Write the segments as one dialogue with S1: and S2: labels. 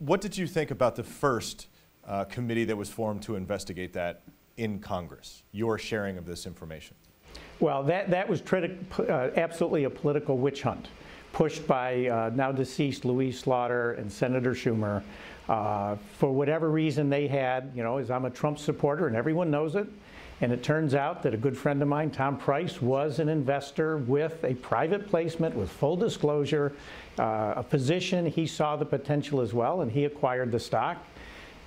S1: What did you think about the first committee that was formed to investigate that in Congress, your sharing of this information?
S2: Well, that was absolutely a political witch hunt pushed by now deceased Louise Slaughter and Senator Schumer. For whatever reason they had, as I'm a Trump supporter and everyone knows it, and it turns out that a good friend of mine, Tom Price, was an investor with a private placement with full disclosure, a position. He saw the potential as well, and he acquired the stock.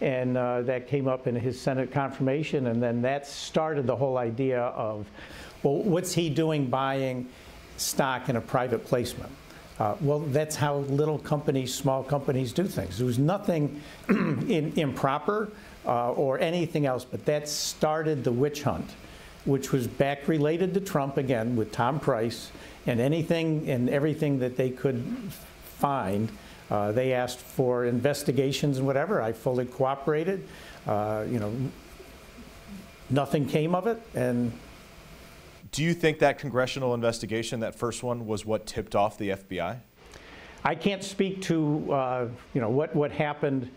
S2: And that came up in his Senate confirmation, and then that started the whole idea of, well, what's he doing buying stock in a private placement? Well, that's how little companies, small companies do things. There was nothing improper or anything else, but that started the witch hunt, which was back related to Trump again with Tom Price, and anything and everything that they could find. They asked for investigations and whatever. I fully cooperated. Nothing came of it. And
S1: do you think that congressional investigation, that first one, was what tipped off the FBI?
S2: I can't speak to what happened.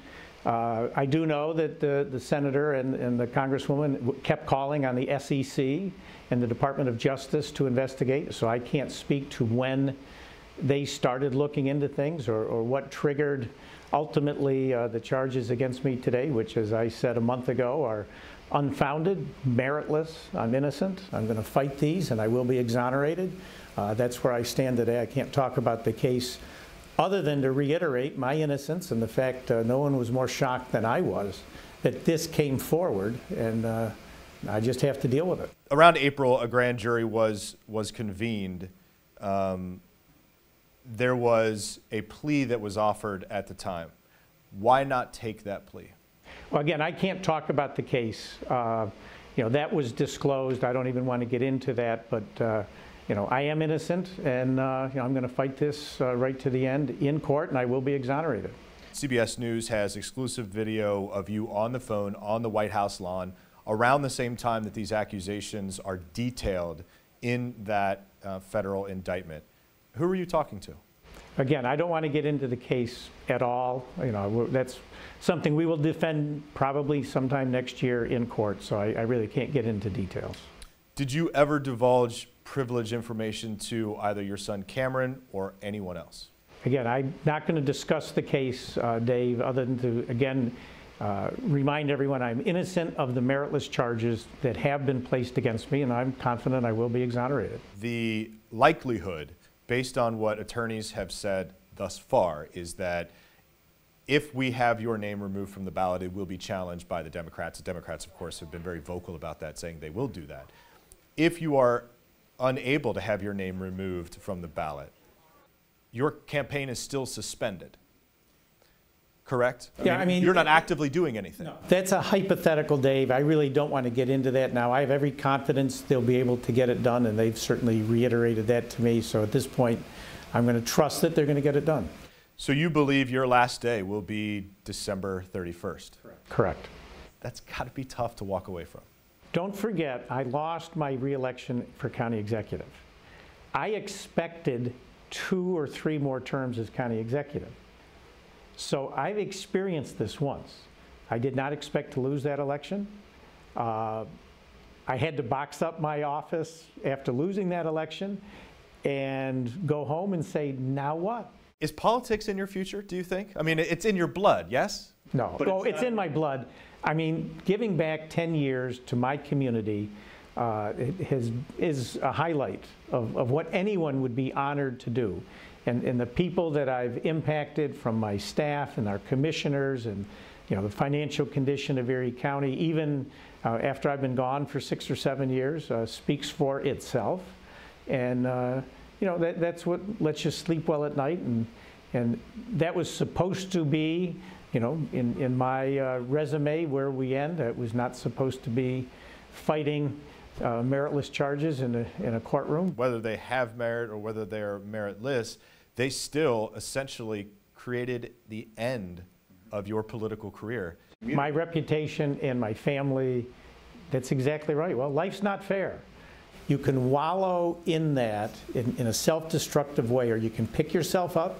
S2: I do know that the senator and the congresswoman kept calling on the SEC and the Department of Justice to investigate. So I can't speak to when they started looking into things or what triggered ultimately the charges against me today, which, as I said a month ago, are unfounded, meritless. I'm innocent. I'm going to fight these, and I will be exonerated. That's where I stand today. I can't talk about the case other than to reiterate my innocence and the fact no one was more shocked than I was that this came forward, and I just have to deal with it.
S1: Around April, a grand jury was convened. There was a plea that was offered at the time. Why not take that plea?
S2: Well, again, I can't talk about the case. That was disclosed. I don't even want to get into that, but I am innocent, and I'm going to fight this right to the end in court, and I will be exonerated.
S1: CBS News has exclusive video of you on the phone on the White House lawn around the same time that these accusations are detailed in that federal indictment. Who were you talking to?
S2: Again, I don't want to get into the case at all. That's something we will defend probably sometime next year in court, so I really can't get into details.
S1: Did you ever divulge privileged information to either your son Cameron or anyone else?
S2: Again, I'm not going to discuss the case, Dave, other than to, again, remind everyone I'm innocent of the meritless charges that have been placed against me, and I'm confident I will be exonerated.
S1: The likelihood, based on what attorneys have said thus far, is that if we have your name removed from the ballot, it will be challenged by the Democrats. The Democrats, of course, have been very vocal about that, saying they will do that. If you are unable to have your name removed from the ballot, your campaign is still suspended, correct?
S2: I mean,
S1: you're not actively doing anything.
S2: No. That's a hypothetical, Dave. I really don't want to get into that now. I have every confidence they'll be able to get it done, and they've certainly reiterated that to me. So at this point, I'm going to trust that they're going to get it done.
S1: So you believe your last day will be December 31st?
S2: Correct.
S1: That's got to be tough to walk away from.
S2: Don't forget, I lost my re-election for county executive. I expected 2 or 3 more terms as county executive. So I've experienced this once. I did not expect to lose that election. I had to box up my office after losing that election and go home and say, now what?
S1: Is politics in your future, do you think? I mean, it's in your blood, yes?
S2: No, it's in my blood. I mean, giving back 10 years to my community is a highlight of what anyone would be honored to do. And the people that I've impacted, from my staff and our commissioners, and the financial condition of Erie County, even after I've been gone for 6 or 7 years, speaks for itself. And that's what lets you sleep well at night. And that was supposed to be, in my resume where we end. It was not supposed to be fighting meritless charges in a courtroom.
S1: Whether they have merit or whether they're meritless, they still essentially created the end of your political career.
S2: My reputation and my family, that's exactly right. Well, life's not fair. You can wallow in that in a self-destructive way, or you can pick yourself up,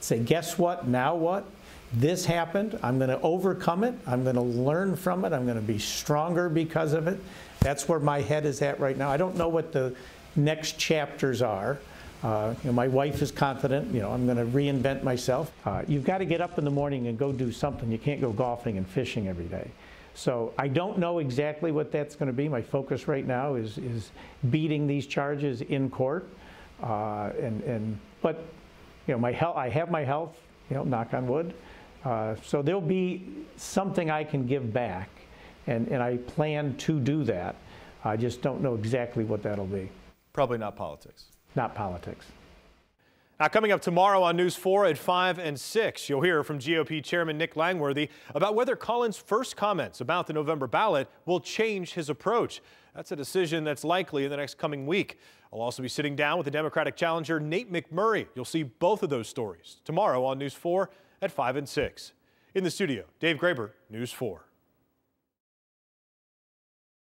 S2: say, guess what, now what? this happened. I'm going to overcome it. I'm going to learn from it. I'm going to be stronger because of it. That's where my head is at right now. I don't know what the next chapters are. My wife is confident. I'm going to reinvent myself. You've got to get up in the morning and go do something. You can't go golfing and fishing every day. So I don't know exactly what that's going to be. My focus right now is beating these charges in court. But my health. I have my health. Knock on wood. So there'll be something I can give back, and I plan to do that. I just don't know exactly what that'll be.
S1: Probably not politics.
S2: Not politics.
S1: Now, coming up tomorrow on News 4 at 5 and 6, you'll hear from GOP Chairman Nick Langworthy about whether Collins' first comments about the November ballot will change his approach. That's a decision that's likely in the next coming week. I'll also be sitting down with the Democratic challenger Nate McMurray. You'll see both of those stories tomorrow on News 4 at 5 and 6. In the studio, Dave Graber, News 4.